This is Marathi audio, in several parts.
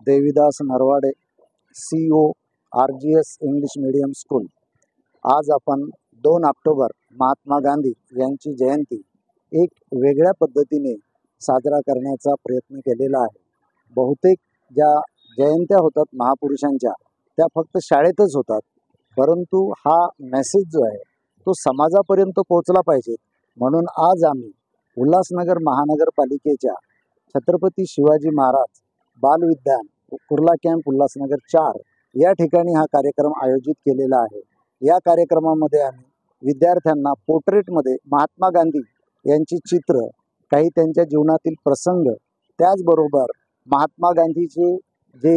Devidas Narwade, CEO RGS English medium school. आज आपण 2 ऑक्टोबर महात्मा गांधी यांची जयंती एक वेगळ्या पद्धतीने साजरा करण्याचा प्रयत्न केलेला आहे। बहुतेक ज्या जयंत्या होतात महापुरुषांच्या त्या फक्त शाळेतच होतात, परंतु हा मेसेज जो आहे तो समाजापर्यंत पोहोचला पाहिजे, म्हणून आज आम्ही उल्हासनगर महानगरपालिकेच्या छत्रपती शिवाजी महाराज बालविद्यान कुर्ला कॅम्प उल्हासनगर 4 या ठिकाणी हा कार्यक्रम आयोजित केलेला आहे। या कार्यक्रमामध्ये आम्ही विद्यार्थ्यांना पोर्ट्रेटमध्ये महात्मा गांधी यांची चित्र, काही त्यांच्या जीवनातील प्रसंग, त्याचबरोबर महात्मा गांधीचे जे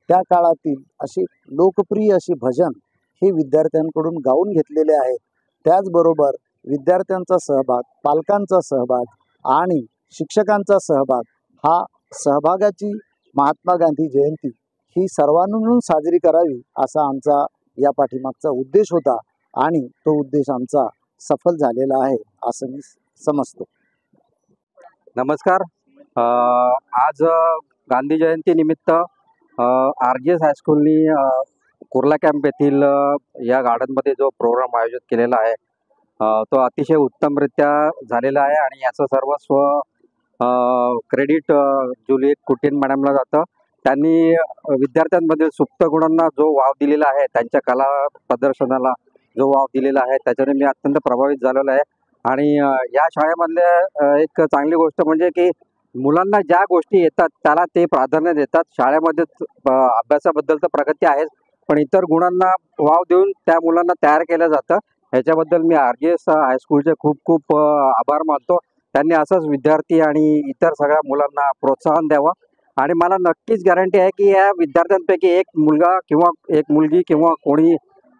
त्या काळातील असे लोकप्रिय असे भजन हे विद्यार्थ्यांकडून गाऊन घेतलेले आहेत। त्याचबरोबर विद्यार्थ्यांचा सहभाग, पालकांचा सहभाग आणि शिक्षकांचा सहभाग, हा सहभागाची महात्मा गांधी जयंती ही सर्वांनी मिळून साजरी करावी असा आमचा या पाठीमागचा उद्देश होता आणि तो उद्देश आमचा सफल झालेला आहे असं मी समजतो। नमस्कार। आज गांधी जयंती निमित्त RGS हायस्कूलनी कुर्ला कॅम्प येथील या गार्डनमध्ये जो प्रोग्राम आयोजित केलेला आहे तो अतिशय उत्तमरित्या झालेला आहे आणि याचं सर्वस्व क्रेडिट जुलिएट कुटीन मॅडमला जातं। त्यांनी विद्यार्थ्यांमधील सुप्त गुणांना जो वाव दिलेला आहे, त्यांच्या कला प्रदर्शनाला जो वाव दिलेला आहे, त्याच्याने मी अत्यंत प्रभावित झालेलो आहे। आणि या शाळेमधल्या एक चांगली गोष्ट म्हणजे की मुलांना ज्या गोष्टी येतात त्याला ते प्राधान्य देतात। शाळेमध्ये अभ्यासाबद्दल तर प्रगती आहेच, पण इतर गुणांना वाव देऊन त्या मुलांना तयार केलं जातं। ह्याच्याबद्दल मी RGS हायस्कूलचे खूप खूप आभार मानतो। त्यांनी असंच विद्यार्थी आणि इतर सगळ्या मुलांना प्रोत्साहन द्यावं आणि मला नक्कीच गॅरंटी आहे की या विद्यार्थ्यांपैकी एक मुलगा किंवा एक मुलगी किंवा कोणी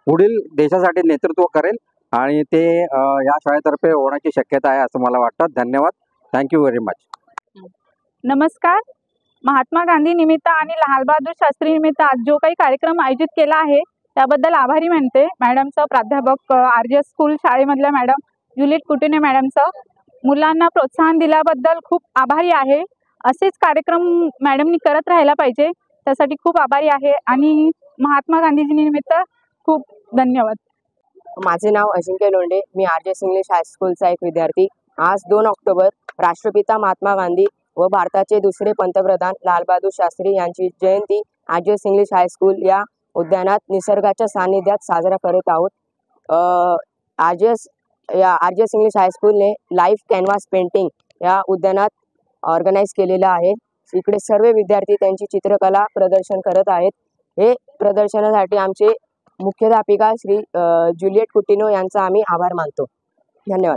पुढील देशासाठी नेतृत्व करेल आणि ते या शाळेतर्फे होण्याची शक्यता आहे असं मला वाटतं। धन्यवाद। Thank you very much. नमस्कार। महात्मा गांधी निमित्त आणि लाल बहादूर शास्त्री निमित्त आज जो काही कार्यक्रम आयोजित केला आहे त्याबद्दल आभारी मानते मॅडमचं, प्राध्यापक RGS स्कूल शाळेमधल्या मॅडम जुलिएट कुटीने मॅडमचं। मुलांना प्रोत्साहन दिल्याबद्दल खूप आभारी आहे। असेच कार्यक्रम मॅडमनी करत राहायला पाहिजे, त्यासाठी खूप आभारी आहे आणि महात्मा गांधीजी निमित्त खूप धन्यवाद। माझे नाव अजिंक्य लोंढे, मी RGS इंग्लिश हायस्कूलचा एक विद्यार्थी। आज 2 ऑक्टोबर राष्ट्रपिता महात्मा गांधी व भारताचे दुसरे पंतप्रधान लाल बहादूर शास्त्री यांची जयंती RGS इंग्लिश हायस्कूल या उद्यानात निसर्गाच्या सानिध्यात साजरा करत आहोत। RGS इंग्लिश हायस्कूलने लाईफ कॅनव्हास पेंटिंग या उद्यानात ऑर्गनाईज केलेलं आहे। इकडे सर्व विद्यार्थी त्यांची चित्रकला प्रदर्शन करत आहेत। हे प्रदर्शनासाठी आमचे मुख्याध्यापिका श्री जुलिएट कुटीनो यांचा आम्ही आभार मानतो। धन्यवाद।